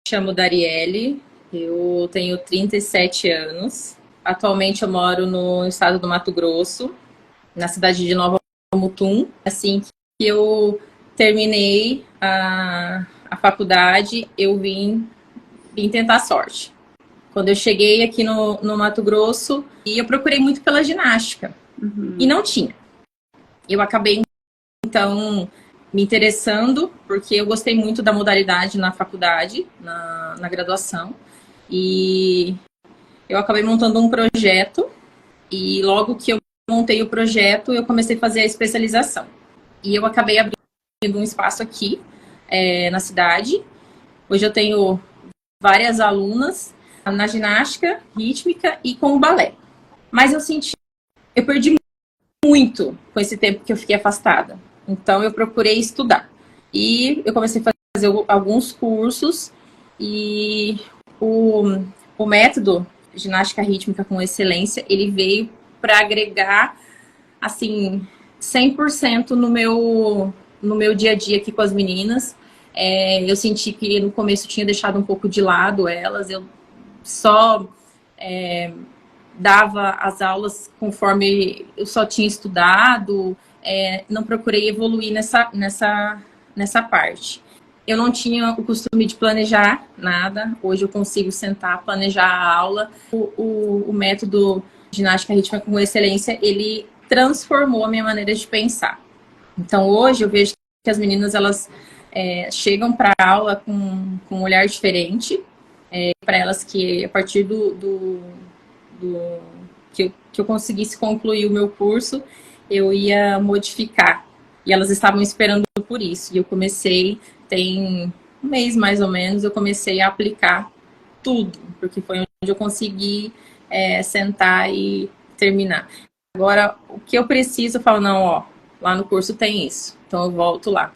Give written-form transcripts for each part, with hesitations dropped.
chamo Darielle, eu tenho 37 anos. Atualmente eu moro no estado do Mato Grosso, na cidade de Nova Mutum. Assim que eu terminei a faculdade, eu vim tentar a sorte. Quando eu cheguei aqui no Mato Grosso, e eu procurei muito pela ginástica. E não tinha. Eu acabei, então, me interessando, porque eu gostei muito da modalidade na faculdade, na graduação. E eu acabei montando um projeto. E logo que eu montei o projeto, eu comecei a fazer a especialização. E eu acabei abrindo um espaço aqui, na cidade. Hoje eu tenho várias alunas na ginástica rítmica e com o balé. Mas eu perdi muito com esse tempo que eu fiquei afastada. Então eu procurei estudar. E eu comecei a fazer alguns cursos e o método ginástica rítmica com excelência, ele veio para agregar assim 100% no meu dia a dia aqui com as meninas. Eu senti que no começo eu tinha deixado um pouco de lado elas, eu só dava as aulas conforme eu só tinha estudado, não procurei evoluir nessa parte. Eu não tinha o costume de planejar nada, hoje eu consigo sentar, planejar a aula. O método ginástica rítmica com excelência, ele transformou a minha maneira de pensar. Então hoje eu vejo que as meninas, elas chegam para a aula com um olhar diferente, para elas que a partir que eu conseguisse concluir o meu curso, eu ia modificar. E elas estavam esperando por isso. E eu comecei, tem um mês mais ou menos, eu comecei a aplicar tudo, porque foi onde eu consegui sentar e terminar. Agora, o que eu preciso, eu falo, não, ó, lá no curso tem isso. Então eu volto lá.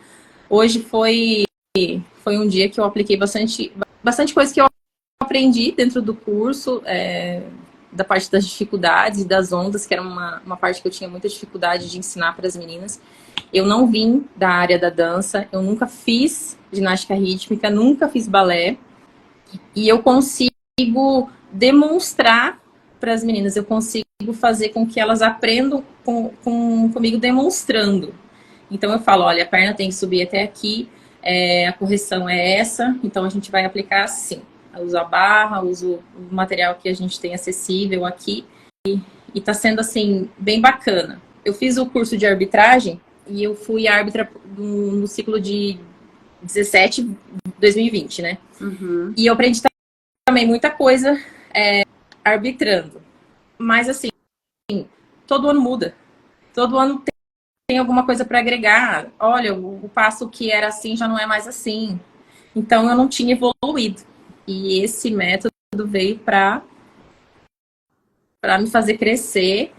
Hoje foi um dia que eu apliquei bastante coisa que eu aprendi dentro do curso, da parte das dificuldades e das ondas, que era uma parte que eu tinha muita dificuldade de ensinar para as meninas. Eu não vim da área da dança, eu nunca fiz ginástica rítmica, nunca fiz balé, e eu consigo demonstrar para as meninas, eu consigo fazer com que elas aprendam comigo demonstrando. Então eu falo, olha, a perna tem que subir até aqui, a correção é essa, então a gente vai aplicar assim. Eu uso a barra, uso o material que a gente tem acessível aqui. E tá sendo, assim, bem bacana. Eu fiz o curso de arbitragem e eu fui árbitra no ciclo de 2020, né? E eu aprendi também muita coisa arbitrando. Mas, assim, todo ano muda. Todo ano tem alguma coisa para agregar. Olha, o passo que era assim já não é mais assim. Então, eu não tinha evoluído. E esse método veio para me fazer crescer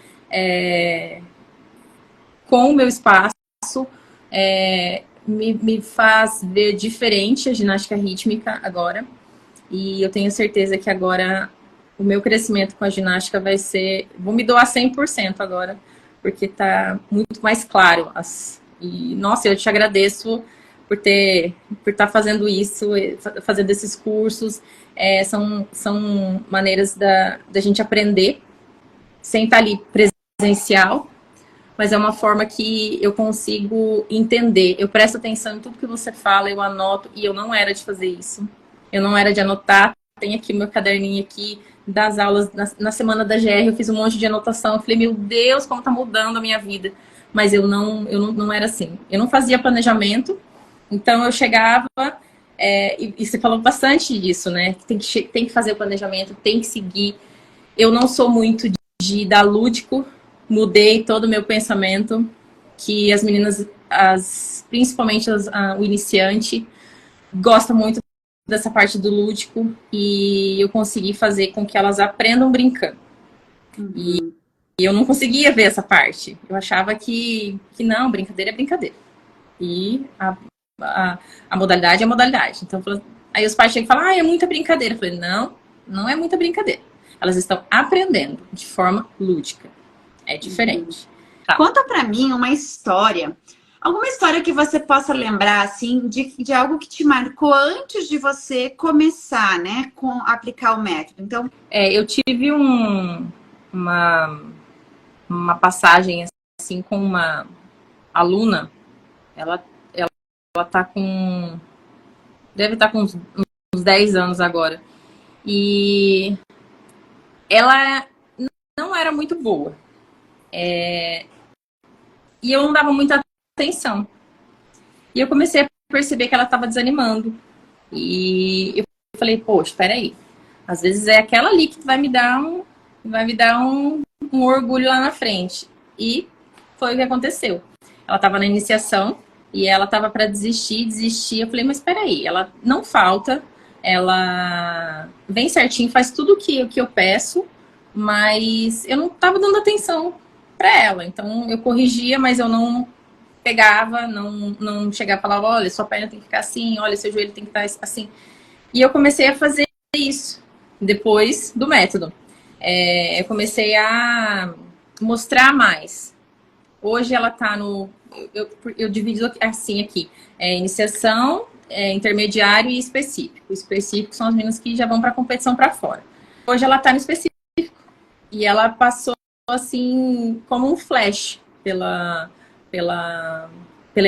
com o meu espaço, me faz ver diferente a ginástica rítmica agora. E eu tenho certeza que agora o meu crescimento com a ginástica vai ser... Vou me doar 100% agora, porque tá muito mais claro. E, nossa, eu te agradeço por estar fazendo isso, fazendo esses cursos. São maneiras da gente aprender sem estar ali presencial, mas é uma forma que eu consigo entender. Eu presto atenção em tudo que você fala, eu anoto, e eu não era de fazer isso. Eu não era de anotar. Tem aqui o meu caderninho aqui das aulas. Na semana da GR eu fiz um monte de anotação. Eu falei, meu Deus, como tá mudando a minha vida. Mas eu não era assim. Eu não fazia planejamento, então eu chegava... e você falou bastante disso, né? Tem que fazer o planejamento, tem que seguir. Eu não sou muito de dar lúdico, mudei todo o meu pensamento, que as meninas, principalmente o iniciante, gosta muito dessa parte do lúdico, e eu consegui fazer com que elas aprendam brincando. E eu não conseguia ver essa parte. Eu achava que não, brincadeira é brincadeira. E a modalidade é a modalidade. Então, aí os pais chegam e falam, é muita brincadeira. Eu falei, não é muita brincadeira. Elas estão aprendendo de forma lúdica. É diferente. Tá. Conta pra mim uma história Alguma história que você possa lembrar, assim, de algo que te marcou antes de você começar, né, com aplicar o método? Então, eu tive uma, uma passagem assim com uma aluna, ela, ela tá com, deve estar com uns 10 anos agora, e ela não era muito boa, e eu não dava muita atenção. E eu comecei a perceber que ela estava desanimando. E eu falei, poxa, peraí. Às vezes é aquela ali que vai me dar um orgulho lá na frente. E foi o que aconteceu. Ela estava na iniciação e ela estava para desistir. Eu falei, mas peraí, ela não falta, ela vem certinho, faz tudo o que eu peço, mas eu não estava dando atenção para ela. Então eu corrigia, mas eu não pegava, não chegava e falava, olha, sua perna tem que ficar assim, olha, seu joelho tem que estar assim. E eu comecei a fazer isso depois do método. Eu comecei a mostrar mais. Hoje ela está no... Eu divido assim aqui. Iniciação, intermediário e específico. O específico são as meninas que já vão para a competição para fora. Hoje ela está no específico. E ela passou assim como um flash pela, pela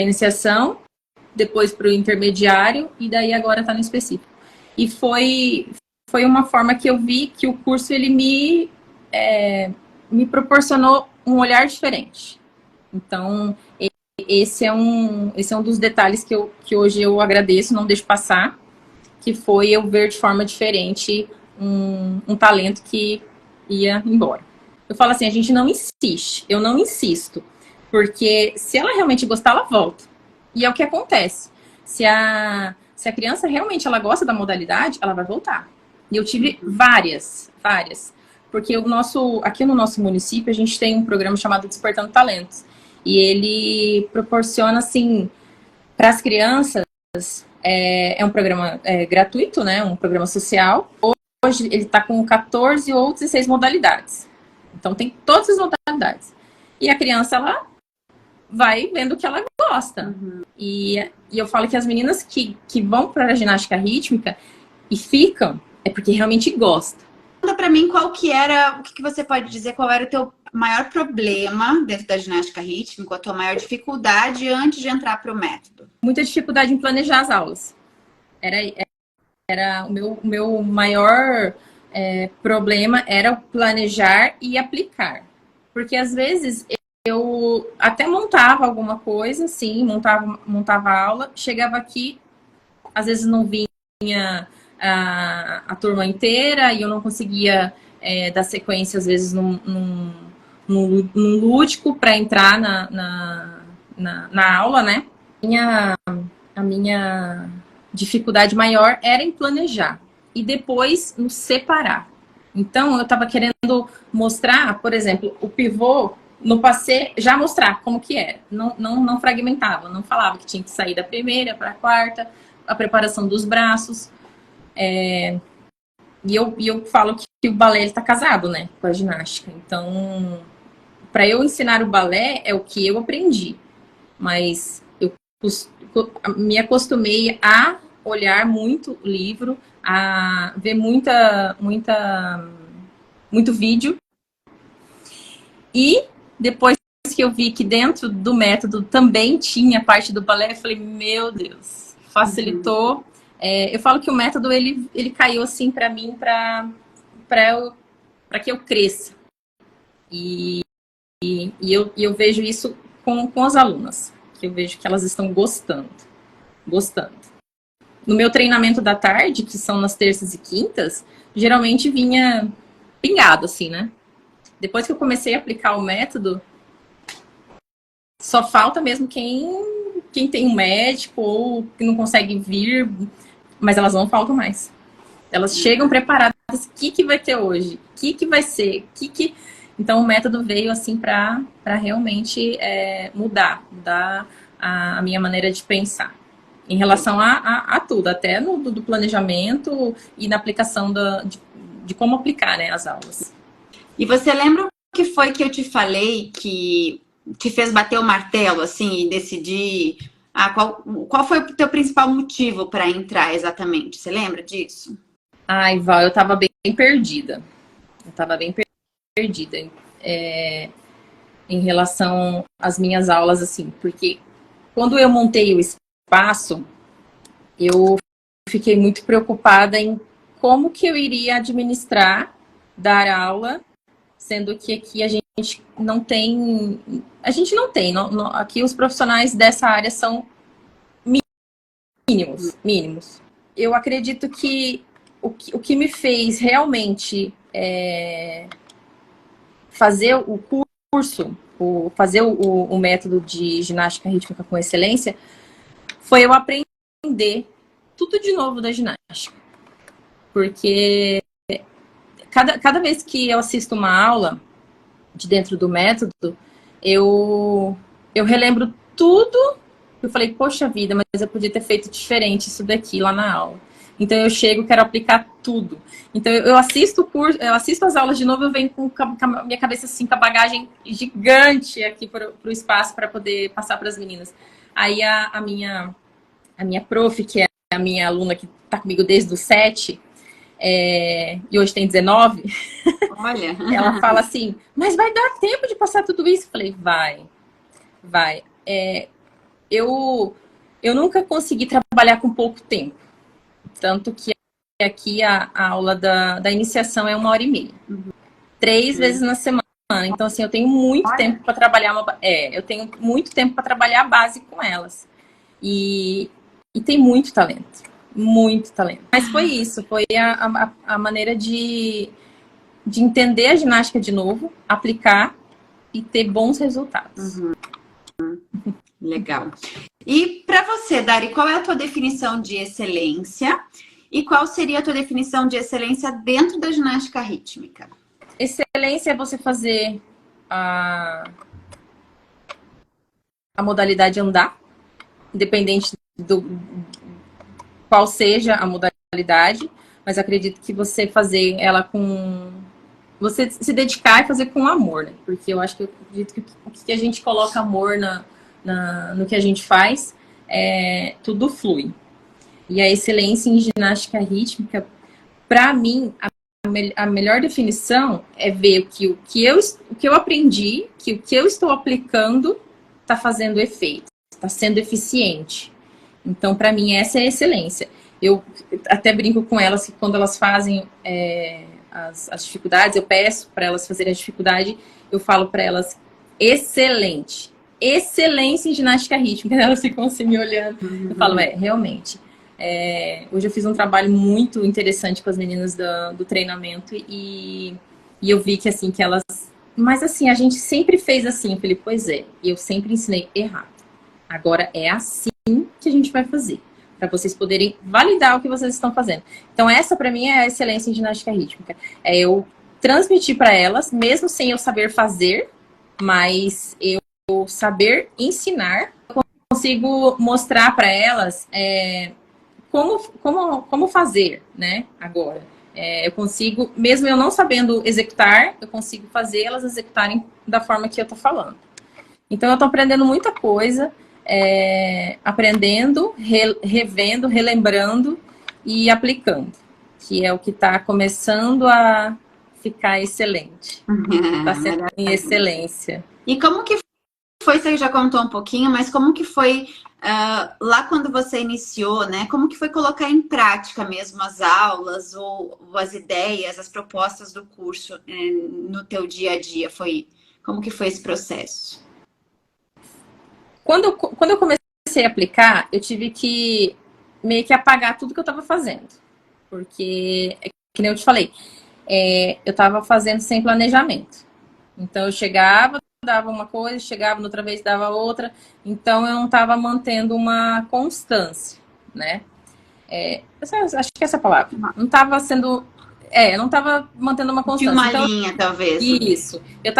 iniciação, depois para o intermediário e daí agora está no específico. E foi uma forma que eu vi que o curso ele me proporcionou um olhar diferente. Então, esse é um dos detalhes que hoje eu agradeço, não deixo passar, que foi eu ver de forma diferente um talento que ia embora. Eu falo assim, a gente não insiste, eu não insisto, porque se ela realmente gostar, ela volta. E é o que acontece. Se a criança realmente ela gosta da modalidade, ela vai voltar. E eu tive várias. Porque aqui no nosso município, a gente tem um programa chamado Despertando Talentos. E ele proporciona, assim, para as crianças, um programa gratuito, né? Um programa social. Hoje ele está com 14 ou 16 modalidades. Então tem todas as modalidades. E a criança, ela vai vendo o que ela gosta. Uhum. E eu falo que as meninas que vão para a ginástica rítmica e ficam, é porque realmente gostam. Conta pra mim qual que era, o que você pode dizer, qual era o teu maior problema dentro da ginástica rítmica, a tua maior dificuldade antes de entrar pro método? Muita dificuldade em planejar as aulas. Era o meu maior problema era planejar e aplicar. Porque às vezes eu até montava alguma coisa, sim, montava a aula, chegava aqui, às vezes não vinha a turma inteira e eu não conseguia dar sequência, às vezes, num lúdico para entrar na aula, né? A minha dificuldade maior era em planejar e depois nos separar. Então, eu estava querendo mostrar, por exemplo, o pivô no passê, já mostrar como que era. Não fragmentava, não falava que tinha que sair da primeira para a quarta, a preparação dos braços. E eu falo que o balé está casado, né, com a ginástica. Então, para eu ensinar o balé é o que eu aprendi. Mas eu me acostumei a olhar muito o livro, a ver muito vídeo. E depois que eu vi que dentro do método também tinha parte do balé, eu falei, meu Deus, facilitou. Uhum. Eu falo que o método, ele caiu assim para mim, para que eu cresça. E eu vejo isso com as alunas, que eu vejo que elas estão gostando. No meu treinamento da tarde, que são nas terças e quintas, geralmente vinha pingado, assim, né? Depois que eu comecei a aplicar o método, só falta mesmo quem tem um médico ou que não consegue vir, mas elas não faltam mais. Elas chegam preparadas, o que vai ter hoje? O que vai ser? Então o método veio assim para realmente mudar a minha maneira de pensar. Em relação a tudo, até do planejamento e na aplicação de como aplicar, né, as aulas. E você lembra o que foi que eu te falei que te fez bater o martelo, assim, e decidir? Qual foi o teu principal motivo para entrar exatamente? Você lembra disso? Ai, Val, eu tava bem perdida. Eu tava bem perdida em relação às minhas aulas, assim, porque quando eu montei o espaço, eu fiquei muito preocupada em como que eu iria administrar, dar aula, sendo que aqui a gente não tem, aqui os profissionais dessa área são mínimos. Eu acredito que o que me fez realmente fazer o curso, fazer o método de ginástica rítmica com excelência, foi eu aprender tudo de novo da ginástica. Porque cada vez que eu assisto uma aula de dentro do método, eu relembro tudo. Eu falei, poxa vida, mas eu podia ter feito diferente isso daqui lá na aula. Então eu chego, quero aplicar tudo. Então eu assisto o curso, eu assisto as aulas de novo, eu venho com a minha cabeça assim, com a bagagem gigante aqui para o espaço para poder passar para as meninas. Aí a minha prof, que é a minha aluna que está comigo desde os 7, e hoje tem 19, Olha. ela fala assim, mas vai dar tempo de passar tudo isso? Eu falei, vai. Eu nunca consegui trabalhar com pouco tempo. Tanto que aqui a aula da iniciação é 1h30. 3 vezes na semana. Então, assim, eu tenho muito tempo para trabalhar eu tenho muito tempo para trabalhar a base com elas. E tem muito talento. Muito talento. Mas foi isso, foi a maneira de entender a ginástica de novo, aplicar e ter bons resultados. Legal. E para você, Dari, qual é a tua definição de excelência? E qual seria a tua definição de excelência dentro da ginástica rítmica? Excelência é você fazer a modalidade andar, independente do qual seja a modalidade, mas acredito que você fazer ela com... Você se dedicar e fazer com amor, né? Porque eu acho que eu acredito que o que a gente coloca amor no que a gente faz, tudo flui. E a excelência em ginástica rítmica, para mim, a melhor definição é ver o que eu aprendi, que o que eu estou aplicando está fazendo efeito, está sendo eficiente. Então, para mim, essa é a excelência. Eu até brinco com elas que quando elas fazem as dificuldades, eu peço para elas fazerem a dificuldade, eu falo para elas, excelente. Excelência em ginástica rítmica. Elas ficam assim me olhando. Eu falo, realmente. Hoje eu fiz um trabalho muito interessante com as meninas do treinamento e eu vi que assim, que elas... Mas assim, a gente sempre fez assim. Eu falei, pois é. E eu sempre ensinei errado. Agora é assim que a gente vai fazer. Para vocês poderem validar o que vocês estão fazendo. Então essa para mim é a excelência em ginástica rítmica. É eu transmitir para elas, mesmo sem eu saber fazer, mas eu saber ensinar, eu consigo mostrar para elas como fazer, né? Agora. Eu consigo, mesmo eu não sabendo executar, eu consigo fazer elas executarem da forma que eu tô falando. Então eu tô aprendendo muita coisa, aprendendo, revendo, relembrando e aplicando, que é o que está começando a ficar excelente. Está sendo em excelência. E como que foi, você já contou um pouquinho, mas como que foi lá quando você iniciou, né? Como que foi colocar em prática mesmo as aulas ou as ideias, as propostas do curso no teu dia a dia? Como que foi esse processo? Quando eu comecei a aplicar, eu tive que meio que apagar tudo que eu estava fazendo. Porque, que nem eu te falei, eu estava fazendo sem planejamento. Então eu chegava, dava uma coisa, chegava noutra vez, dava outra. Então eu não estava mantendo uma constância, né? Acho que é essa palavra. Não estava sendo... não estava mantendo uma constância. De uma linha, talvez. Isso. Eu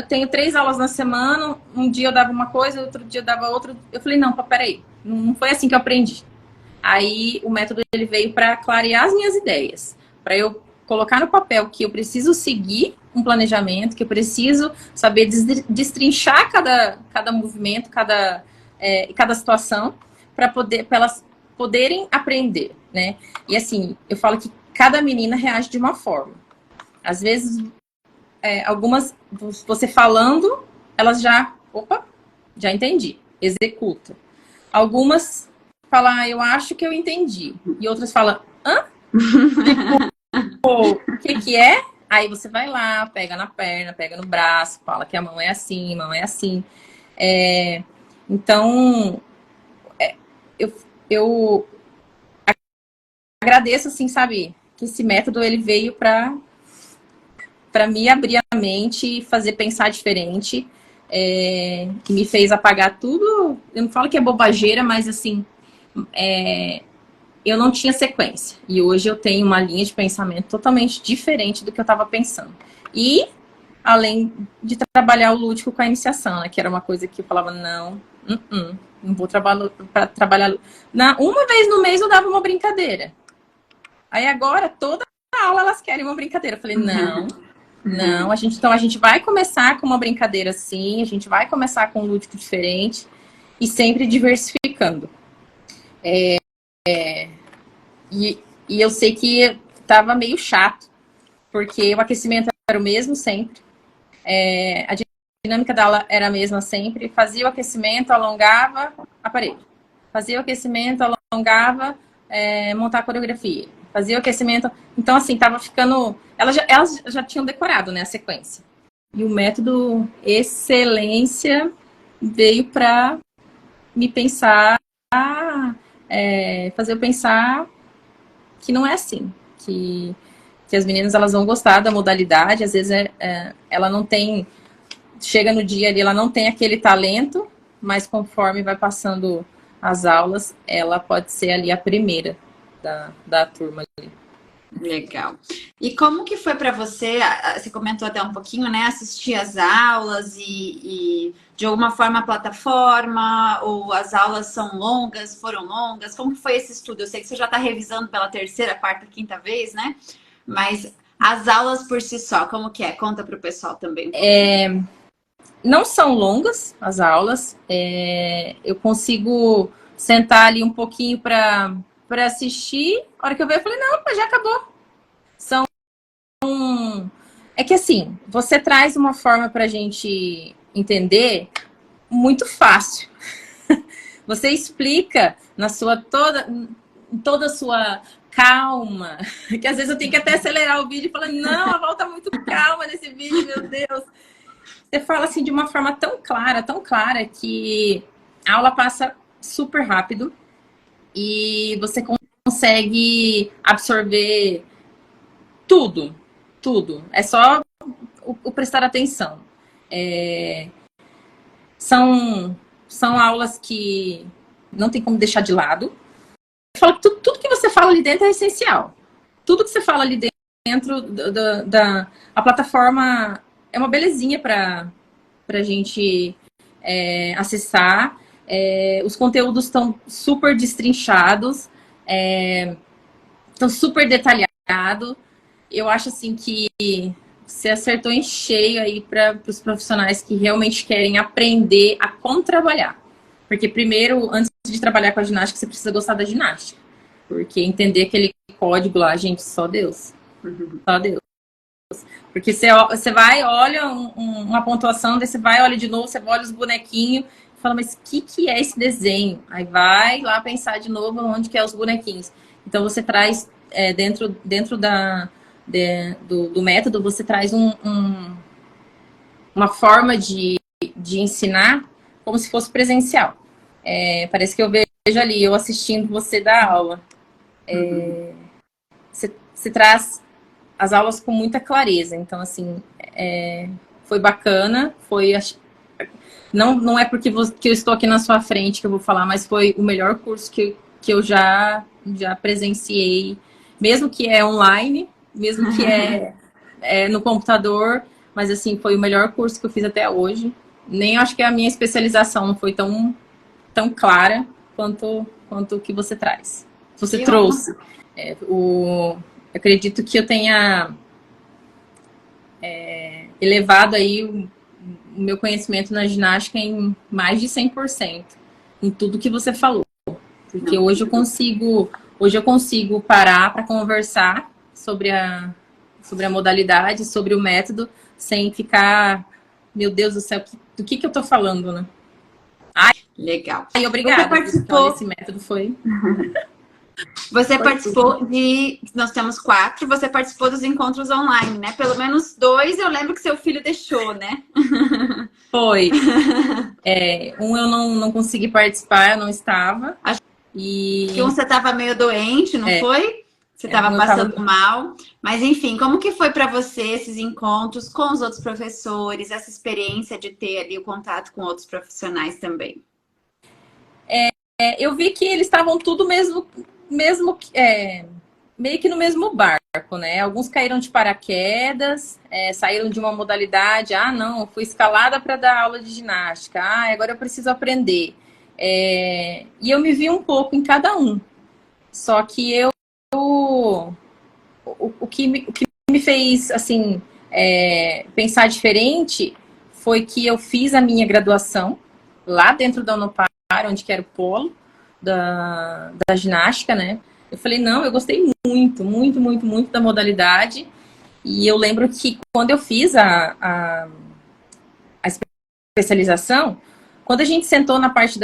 tenho 3 aulas na semana, um dia eu dava uma coisa, outro dia eu dava outra. Eu falei, não, peraí, não foi assim que eu aprendi. Aí o método ele veio para clarear as minhas ideias, para eu colocar no papel que eu preciso seguir um planejamento, que eu preciso saber destrinchar cada movimento, cada situação, para elas poderem aprender, né? E assim, eu falo que cada menina reage de uma forma. Às vezes, algumas, você falando, elas já entendi, executa. Algumas falam, eu acho que eu entendi. E outras falam, hã? O que é? Aí você vai lá, pega na perna, pega no braço, fala que a mão é assim, a mão é assim. Então, eu agradeço, assim, sabe, que esse método ele veio para me abrir a mente e fazer pensar diferente. Que me fez apagar tudo. Eu não falo que é bobageira, mas assim, eu não tinha sequência. E hoje eu tenho uma linha de pensamento totalmente diferente do que eu estava pensando. E, além de trabalhar o lúdico com a iniciação, né, que era uma coisa que eu falava, não vou trabalhar. Uma vez no mês eu dava uma brincadeira. Aí agora, toda aula elas querem uma brincadeira. Eu falei, não, a gente vai começar com uma brincadeira assim, a gente vai começar com um lúdico diferente e sempre diversificando. E eu sei que tava meio chato, porque o aquecimento era o mesmo sempre, a dinâmica da aula era a mesma sempre, fazia o aquecimento, alongava a parede. Fazia o aquecimento, alongava, montar a coreografia. Fazia o aquecimento. Então, assim, tava ficando. Elas já tinham decorado, né, a sequência. E o método Excelência veio para me pensar, fazer eu pensar que não é assim. Que as meninas elas vão gostar da modalidade. Às vezes ela não tem. Chega no dia ali, ela não tem aquele talento, mas conforme vai passando as aulas, ela pode ser ali a primeira da turma ali. Legal. E como que foi para você? Você comentou até um pouquinho, né? Assistir às aulas e de alguma forma a plataforma, ou as aulas são longas, foram longas? Como que foi esse estudo? Eu sei que você já está revisando pela terceira, quarta, quinta vez, né? Mas as aulas por si só, como que é? Conta para o pessoal também. Não são longas as aulas. Eu consigo sentar ali um pouquinho para assistir. A hora que eu ver, eu falei, não, já acabou. É que assim, você traz uma forma para a gente entender muito fácil. Você explica na toda a sua calma, que às vezes eu tenho que até acelerar o vídeo e falar, não, a volta muito calma nesse vídeo, meu Deus. Você fala assim de uma forma tão clara, que a aula passa super rápido e você consegue absorver tudo. É só o prestar atenção. São aulas que não tem como deixar de lado. Eu falo que tudo que você fala ali dentro é essencial. Tudo que você fala ali dentro a plataforma é uma belezinha para a gente acessar. Os conteúdos estão super destrinchados, estão super detalhados. Eu acho assim que você acertou em cheio aí para os profissionais que realmente querem aprender a como trabalhar. Porque primeiro, antes de trabalhar com a ginástica, você precisa gostar da ginástica. Porque entender aquele código lá, gente, só Deus. Só Deus. Porque você vai, olha uma pontuação, daí você vai, olha de novo, você olha os bonequinhos, e fala, mas o que é esse desenho? Aí vai lá pensar de novo onde que é os bonequinhos. Então você traz, dentro do método, você traz uma forma de ensinar como se fosse presencial. Parece que eu vejo ali, eu assistindo você dar aula. Você traz as aulas com muita clareza. Então, assim, foi bacana. Não é porque que eu estou aqui na sua frente que eu vou falar, mas foi o melhor curso que eu já presenciei. Mesmo que é online, mesmo que no computador, mas, assim, foi o melhor curso que eu fiz até hoje. Nem acho que a minha especialização não foi tão quanto o que você traz. Você trouxe. acredito que eu tenha elevado aí o meu conhecimento na ginástica em mais de 100%, em tudo que você falou. Porque hoje eu consigo parar para conversar sobre a modalidade, sobre o método, sem ficar, meu Deus do céu, do que eu tô falando, né? Ai, legal. obrigada. Você participou... Olha, esse método foi... Você participou de... Nós temos 4. Você participou dos encontros online, né? Pelo menos 2 eu lembro que seu filho deixou, né? Foi. Um eu não consegui participar, eu não estava. Acho e que você estava meio doente, não foi? Você estava passando mal. Mas, enfim, como que foi para você esses encontros com os outros professores, essa experiência de ter ali o contato com outros profissionais também? Eu vi que eles estavam tudo meio que no mesmo barco, né? Alguns caíram de paraquedas, saíram de uma modalidade. Ah, não, fui escalada para dar aula de ginástica. Ah, agora eu preciso aprender. E eu me vi um pouco em cada um. Só que o que me fez, assim, pensar diferente foi que eu fiz a minha graduação lá dentro da Unopar, onde que era o polo da ginástica, né? Eu falei, não, eu gostei muito, muito, muito, muito da modalidade. E eu lembro que quando eu fiz a especialização, quando a gente sentou na parte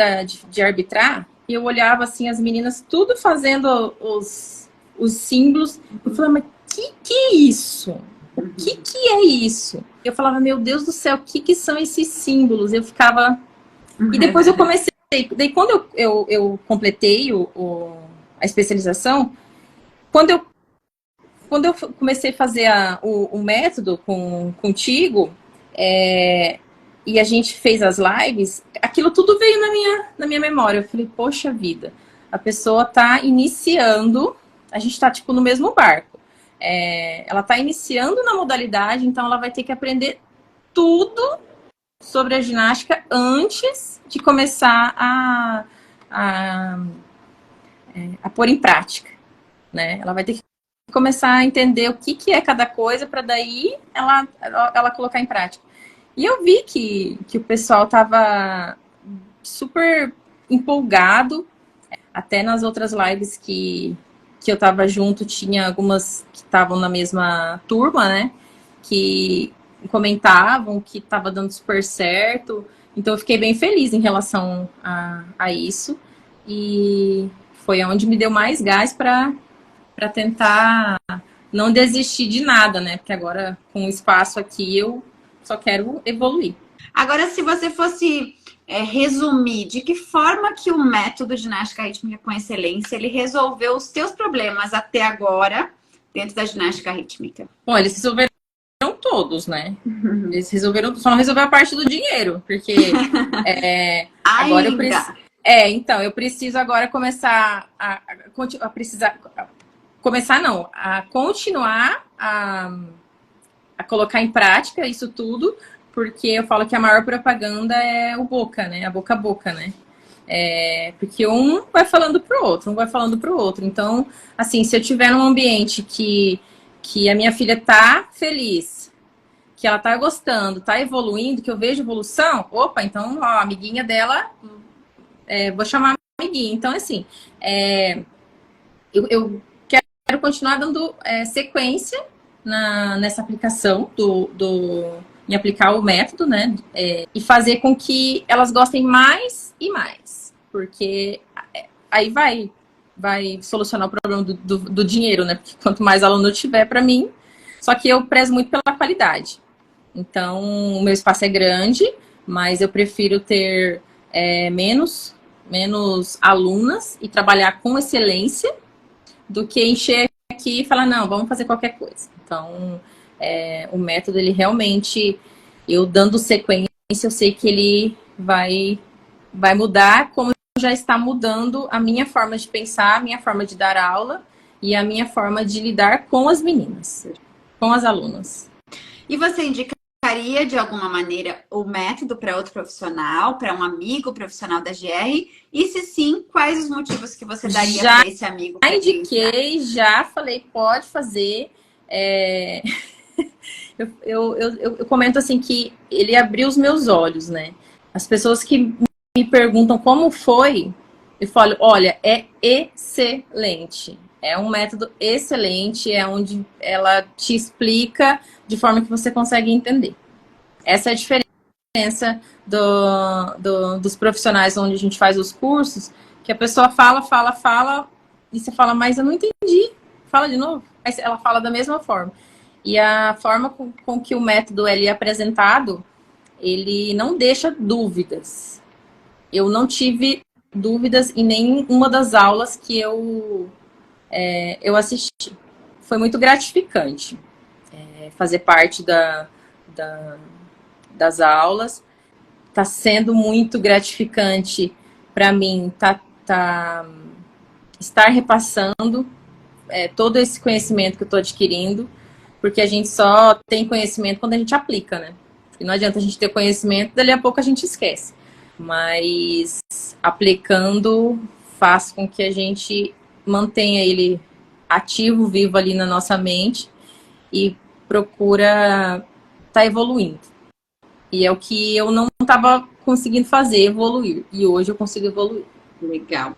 de arbitrar, eu olhava assim as meninas tudo fazendo os símbolos. Eu falava, mas que é isso? O que é isso? Eu falava, meu Deus do céu, o que são esses símbolos? Eu ficava... E depois eu comecei... Daí quando eu completei a especialização, quando eu comecei a fazer o método contigo, e a gente fez as lives, aquilo tudo veio na minha memória. Eu falei, poxa vida, a pessoa tá iniciando, a gente tá tipo no mesmo barco. Ela tá iniciando na modalidade, então ela vai ter que aprender tudo sobre a ginástica antes de começar a pôr em prática, né? Ela vai ter que começar a entender o que é cada coisa para daí ela colocar em prática. E eu vi que o pessoal estava super empolgado. Até nas outras lives que eu estava junto, tinha algumas que estavam na mesma turma, né? Que comentavam que estava dando super certo. Então eu fiquei bem feliz em relação a isso. E foi onde me deu mais gás para tentar não desistir de nada, né? Porque agora, com o espaço aqui, eu só quero evoluir. Agora, se você fosse resumir, de que forma que o método ginástica rítmica com excelência, ele resolveu os teus problemas até agora dentro da ginástica rítmica? Bom, eles resolveram todos, né? Eles resolveram, só não resolveu a parte do dinheiro, porque agora eu preciso... então, eu preciso agora começar a continuar a colocar em prática isso tudo, porque eu falo que a maior propaganda é o boca, né? A boca a boca, né? Porque um vai falando pro outro, um vai falando pro outro. Então, assim, se eu tiver num ambiente que a minha filha tá feliz, que ela tá gostando, tá evoluindo, que eu vejo evolução, opa, então, ó, a amiguinha dela, vou chamar a amiguinha. Então, assim, eu quero continuar dando sequência nessa aplicação em aplicar o método, né? E fazer com que elas gostem mais e mais. Porque aí vai solucionar o problema do dinheiro, né? Porque quanto mais aluno eu tiver para mim, só que eu prezo muito pela qualidade. Então, o meu espaço é grande, mas eu prefiro ter menos alunas e trabalhar com excelência do que encher aqui e falar, não, vamos fazer qualquer coisa. Então, o método, ele realmente, eu dando sequência, eu sei que ele vai mudar, como já está mudando a minha forma de pensar, a minha forma de dar aula e a minha forma de lidar com as meninas, com as alunas. E você indicaria indicaria de alguma maneira o método para outro profissional, para um amigo profissional da GR? E se sim, quais os motivos que você daria para esse amigo? Já indiquei, já falei, pode fazer. Eu comento assim que ele abriu os meus olhos, né? As pessoas que me perguntam como foi, eu falo, olha, é excelente. É um método excelente, é onde ela te explica de forma que você consegue entender. Essa é a diferença dos profissionais onde a gente faz os cursos, que a pessoa fala, e você fala, mas eu não entendi. Fala de novo. Aí ela fala da mesma forma. E a forma com que o método é apresentado, ele não deixa dúvidas. Eu não tive dúvidas em nenhuma das aulas que eu assisti. Foi muito gratificante fazer parte das aulas. Está sendo muito gratificante para mim estar repassando todo esse conhecimento que eu estou adquirindo, porque a gente só tem conhecimento quando a gente aplica, né? E não adianta a gente ter conhecimento, dali a pouco a gente esquece. Mas aplicando faz com que a gente mantenha ele ativo, vivo ali na nossa mente e procura estar evoluindo. E é o que eu não estava conseguindo fazer, evoluir. E hoje eu consigo evoluir. Legal.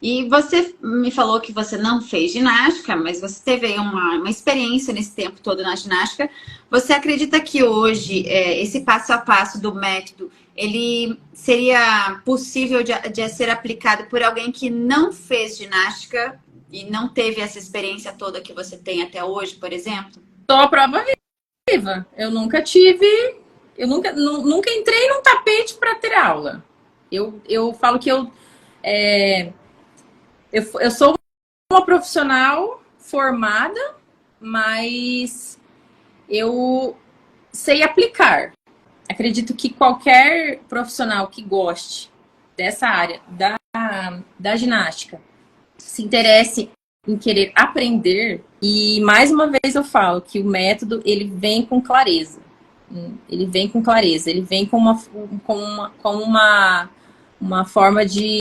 E você me falou que você não fez ginástica, mas você teve aí uma experiência nesse tempo todo na ginástica. Você acredita que hoje esse passo a passo do método, ele seria possível de ser aplicado por alguém que não fez ginástica e não teve essa experiência toda que você tem até hoje, por exemplo? Sou a prova viva. Eu nunca tive... Eu nunca entrei num tapete para ter aula. Eu falo que eu sou uma profissional formada, mas eu sei aplicar. Acredito que qualquer profissional que goste dessa área da ginástica, se interesse em querer aprender, e mais uma vez eu falo que o método ele vem com clareza. Ele vem com clareza, ele vem com uma forma de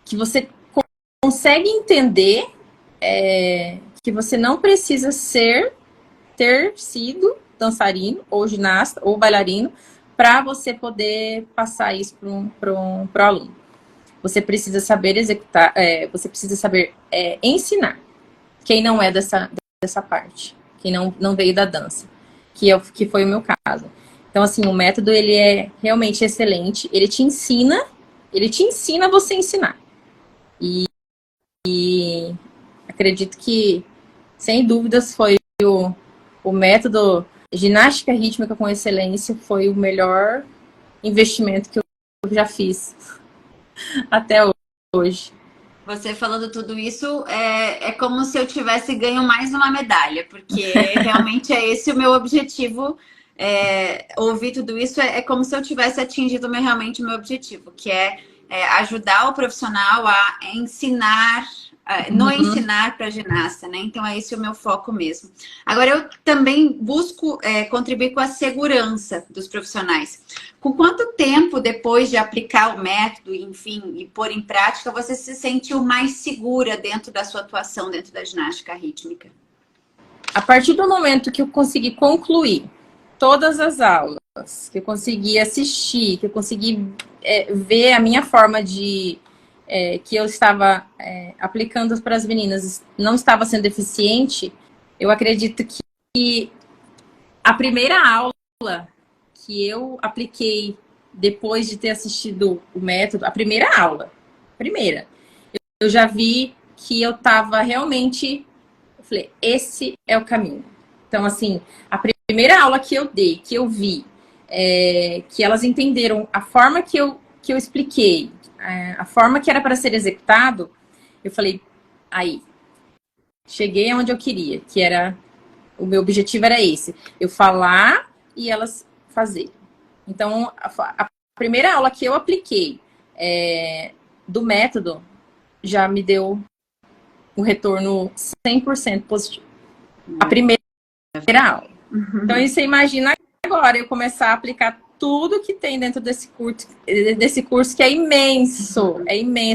que você consegue entender que você não precisa ter sido dançarino, ou ginasta, ou bailarino, para você poder passar isso para um aluno. Você precisa saber executar, você precisa saber ensinar. Quem não é dessa parte, quem não veio da dança, que foi o meu caso. Então, assim, o método, ele é realmente excelente. Ele te ensina a você ensinar. E acredito que, sem dúvidas, foi o método ginástica rítmica com excelência, foi o melhor investimento que eu já fiz até hoje. Você falando tudo isso, é como se eu tivesse ganho mais uma medalha, porque realmente é esse o meu objetivo. Ouvir tudo isso é como se eu tivesse atingido realmente o meu objetivo, que é ajudar o profissional a ensinar, no ensinar para ginasta, né? Então é esse o meu foco mesmo. Agora eu também busco contribuir com a segurança dos profissionais. Com quanto tempo depois de aplicar o método, enfim, e pôr em prática, você se sentiu mais segura dentro da sua atuação dentro da ginástica rítmica? A partir do momento que eu consegui concluir todas as aulas, que eu consegui assistir, que eu consegui ver a minha forma que eu estava aplicando para as meninas não estava sendo eficiente, eu acredito que a primeira aula que eu apliquei depois de ter assistido o método, a primeira aula, eu já vi que eu estava realmente, eu falei, esse é o caminho. Então, assim, a primeira aula que eu dei, que eu vi, que elas entenderam a forma que eu expliquei, a forma que era para ser executado, eu falei, aí, cheguei aonde eu queria, que era, o meu objetivo era esse, eu falar e elas fazerem. Então, a primeira aula que eu apliquei do método já me deu um retorno 100% positivo. A primeira aula. Então, você imagina agora eu começar a aplicar tudo que tem dentro desse curso que é imenso,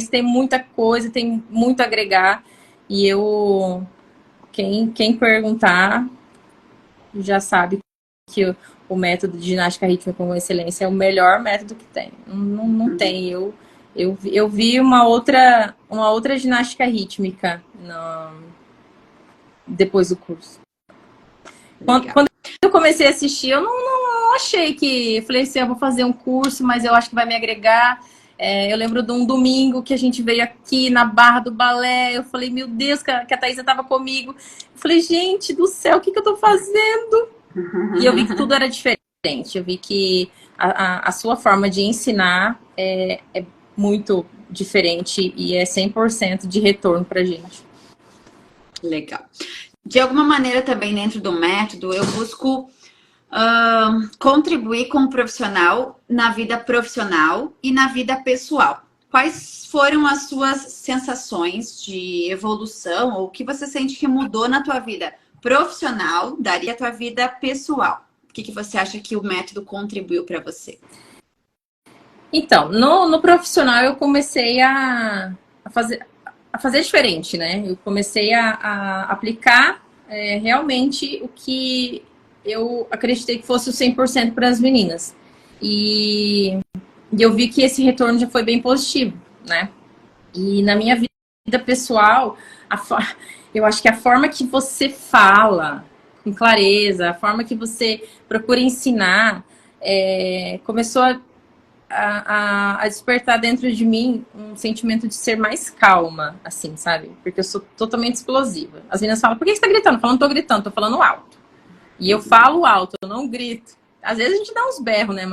tem muita coisa, tem muito a agregar. E quem perguntar já sabe que o método de ginástica rítmica com excelência é o melhor método que tem. Não tem. Eu vi uma outra ginástica rítmica depois do curso. Quando eu comecei a assistir, eu não achei que... Eu falei assim, eu vou fazer um curso, mas eu acho que vai me agregar. Eu lembro de um domingo que a gente veio aqui na Barra do Balé. Eu falei, meu Deus, que a Thaisa estava comigo. Eu falei, gente do céu, o que eu tô fazendo? E eu vi que tudo era diferente. Eu vi que a sua forma de ensinar é muito diferente e é 100% de retorno pra gente. Legal. De alguma maneira também dentro do método, eu busco contribuir com o profissional na vida profissional e na vida pessoal. Quais foram as suas sensações de evolução ou o que você sente que mudou na tua vida profissional, daria a tua vida pessoal? O que você acha que o método contribuiu para você? Então, no profissional eu comecei a fazer diferente, né? Eu comecei a aplicar realmente o que eu acreditei que fosse o 100% para as meninas. E eu vi que esse retorno já foi bem positivo, né? E na minha vida pessoal, eu acho que a forma que você fala com clareza, a forma que você procura ensinar, começou a despertar dentro de mim um sentimento de ser mais calma, assim, sabe? Porque eu sou totalmente explosiva. As meninas falam, por que você tá gritando? Eu falo, não tô gritando, tô falando alto. E eu falo alto, eu não grito. Às vezes a gente dá uns berros, né?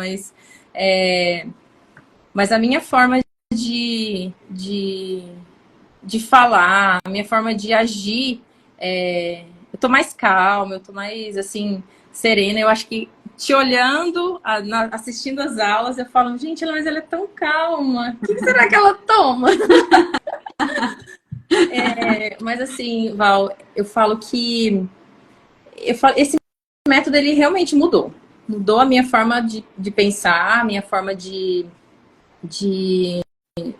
Mas a minha forma de falar, a minha forma de agir, eu tô mais calma, eu tô mais, assim, serena. Eu acho que te olhando, assistindo as aulas, eu falo, gente, mas ela é tão calma. O que será que ela toma? Mas assim, Val, eu falo que esse método, ele realmente mudou. Mudou a minha forma de pensar, a minha forma de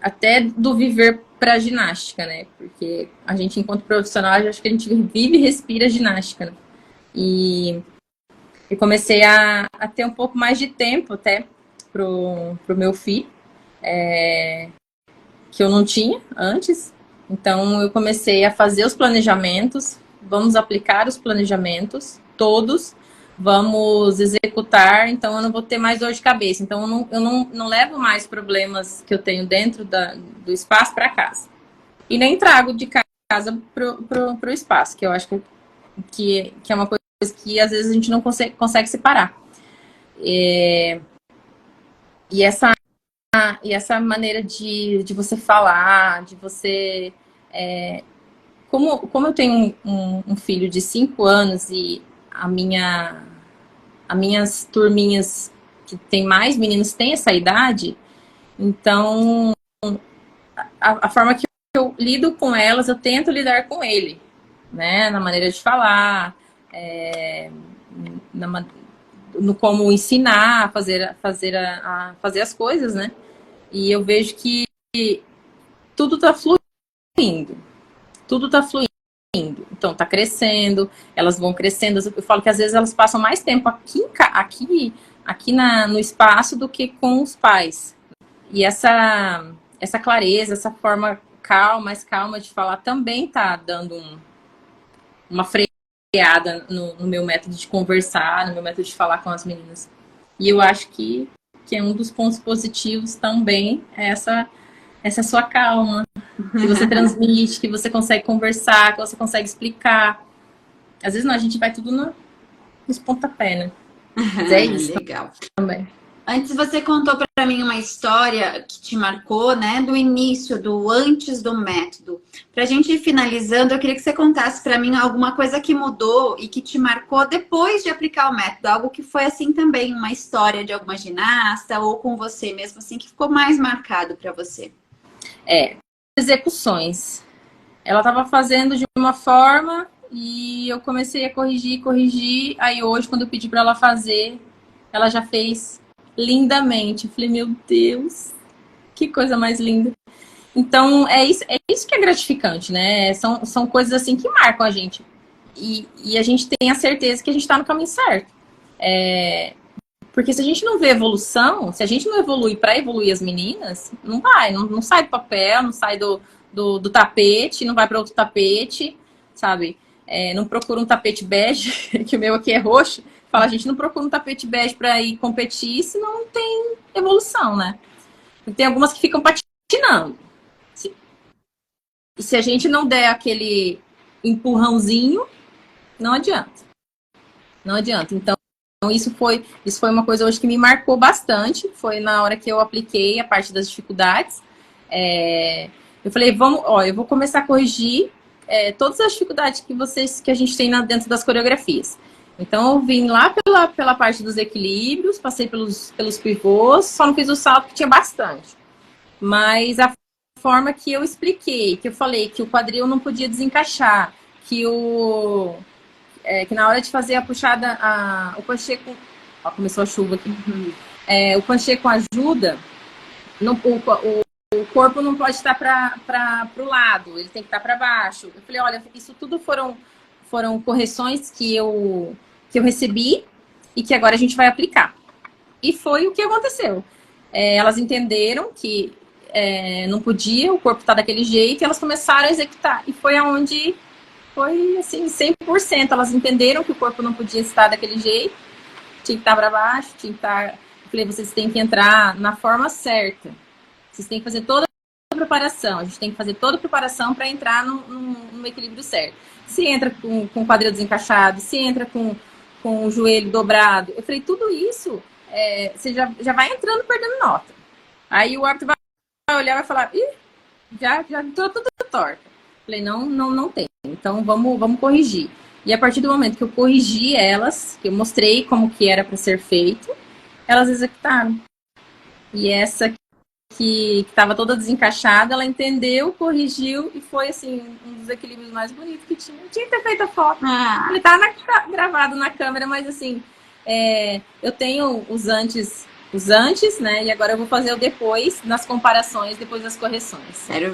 até do viver para ginástica, né? Porque a gente, enquanto profissional, acho que a gente vive e respira ginástica, né? E eu comecei a ter um pouco mais de tempo até pro meu filho, que eu não tinha antes. Então eu comecei a fazer os planejamentos, vamos aplicar os planejamentos todos, vamos executar, então eu não vou ter mais dor de cabeça. Então eu não levo mais problemas que eu tenho dentro do espaço para casa. E nem trago de casa pro espaço, que eu acho que é uma coisa que às vezes a gente não consegue separar. E essa maneira de você falar, de você... Como eu tenho um filho de 5 anos e as minhas turminhas que tem mais meninos têm essa idade, então a forma que eu lido com elas, eu tento lidar com ele, né? Na maneira de falar, no como ensinar a fazer as coisas, né? E eu vejo que tudo tá fluindo. Tudo tá fluindo. Então, tá crescendo, elas vão crescendo. Eu falo que às vezes elas passam mais tempo aqui no espaço do que com os pais. E essa clareza, essa forma mais calma de falar também tá dando uma freada no meu método de conversar, no meu método de falar com as meninas. E eu acho que é um dos pontos positivos também essa sua calma, que você transmite, que você consegue conversar, que você consegue explicar. Às vezes não, a gente vai tudo nos pontapés, né? Mas é isso. Legal. Também. Antes você contou para mim uma história que te marcou, né? Do início, do antes do método. Para a gente ir finalizando, eu queria que você contasse para mim alguma coisa que mudou e que te marcou depois de aplicar o método. Algo que foi assim também, uma história de alguma ginasta ou com você mesmo, assim, que ficou mais marcado para você. Execuções. Ela estava fazendo de uma forma e eu comecei a corrigir. Aí hoje, quando eu pedi para ela fazer, ela já fez lindamente. Eu falei, meu Deus, que coisa mais linda. Então, é isso que é gratificante, né? São coisas assim que marcam a gente. E a gente tem a certeza que a gente está no caminho certo. Porque se a gente não vê evolução, se a gente não evolui para evoluir as meninas, não vai, não sai do papel, não sai do tapete, não vai para outro tapete, sabe? Não procura um tapete bege, que o meu aqui é roxo. Fala, a gente não procura um tapete bege para ir competir, senão não tem evolução, né? E tem algumas que ficam patinando. E se a gente não der aquele empurrãozinho, não adianta. Não adianta. Então, isso foi uma coisa hoje que me marcou bastante. Foi na hora que eu apliquei a parte das dificuldades. Eu falei, eu vou começar a corrigir todas as dificuldades que a gente tem dentro das coreografias. Então, eu vim lá pela parte dos equilíbrios, passei pelos pivôs, só não fiz o salto, que tinha bastante. Mas a forma que eu expliquei, que eu falei que o quadril não podia desencaixar, que na hora de fazer a puxada, o panchê com... Ó, começou a chuva aqui. O panchê com ajuda, o corpo não pode estar para o lado, ele tem que estar para baixo. Eu falei, olha, isso tudo foram correções que eu recebi e que agora a gente vai aplicar. E foi o que aconteceu. Elas entenderam que não podia, o corpo tá daquele jeito, e elas começaram a executar. E foi aonde foi assim, 100%. Elas entenderam que o corpo não podia estar daquele jeito, tinha que estar para baixo, tinha que estar. Eu falei, vocês têm que entrar na forma certa. Vocês têm que fazer toda a preparação. A gente tem que fazer toda a preparação para entrar no equilíbrio certo. Se entra com o quadril desencaixado, se entra com o joelho dobrado. Eu falei, tudo isso, você já vai entrando perdendo nota. Aí o árbitro vai olhar e vai falar, ih, já entrou tudo torto. Falei, não tem. Então vamos corrigir. E a partir do momento que eu corrigi elas, que eu mostrei como que era para ser feito, elas executaram. E essa que estava toda desencaixada, ela entendeu, corrigiu e foi assim um dos equilíbrios mais bonitos que tinha. Eu tinha que ter feito a foto. Ele estava gravado na câmera, mas assim, eu tenho os antes, né? E agora eu vou fazer o depois, nas comparações, depois das correções. Quero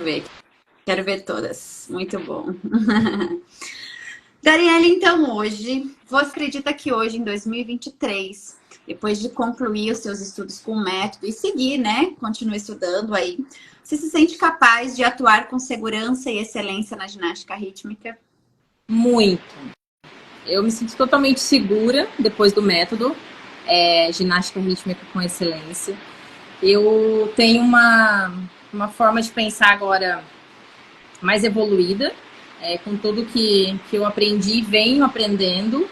ver todas. Muito bom. Darielle, então hoje, você acredita que hoje, em 2023, depois de concluir os seus estudos com o método e seguir, né? Continua estudando aí, você se sente capaz de atuar com segurança e excelência na ginástica rítmica? Muito. Eu me sinto totalmente segura depois do método ginástica rítmica com excelência. Eu tenho uma forma de pensar agora mais evoluída, com tudo que eu aprendi, venho aprendendo.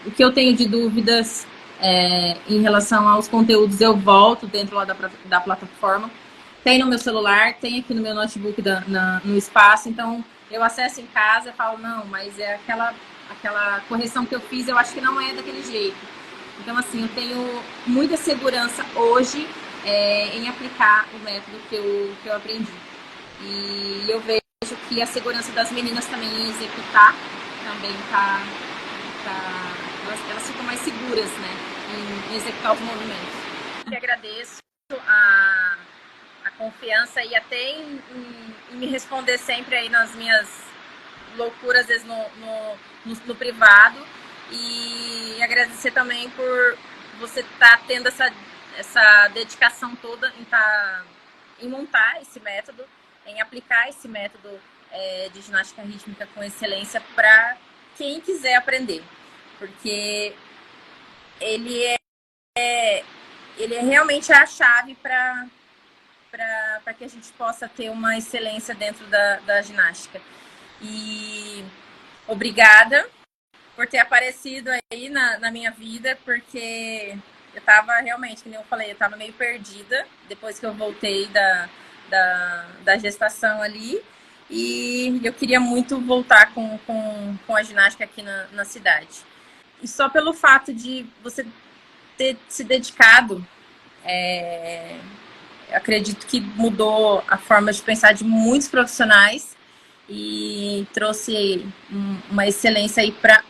O que eu tenho de dúvidas em relação aos conteúdos, eu volto dentro lá da plataforma. Tem no meu celular, tem aqui no meu notebook no espaço, então eu acesso em casa e falo, não, mas aquela correção que eu fiz, eu acho que não é daquele jeito. Então, assim, eu tenho muita segurança hoje em aplicar o método que eu aprendi. E eu vejo que a segurança das meninas também em executar também elas ficam mais seguras, né, em executar os movimentos. Eu agradeço a confiança e até em me responder sempre aí nas minhas loucuras, às vezes no privado. E agradecer também por você estar tendo essa dedicação toda em montar esse método, em aplicar esse método de ginástica rítmica com excelência para quem quiser aprender. Porque ele é realmente a chave para que a gente possa ter uma excelência dentro da ginástica. E obrigada por ter aparecido aí na minha vida, porque eu estava realmente, como eu falei, eu estava meio perdida depois que eu voltei da gestação ali, e eu queria muito voltar com a ginástica aqui na cidade. E só pelo fato de você ter se dedicado, eu acredito que mudou a forma de pensar de muitos profissionais e trouxe uma excelência aí para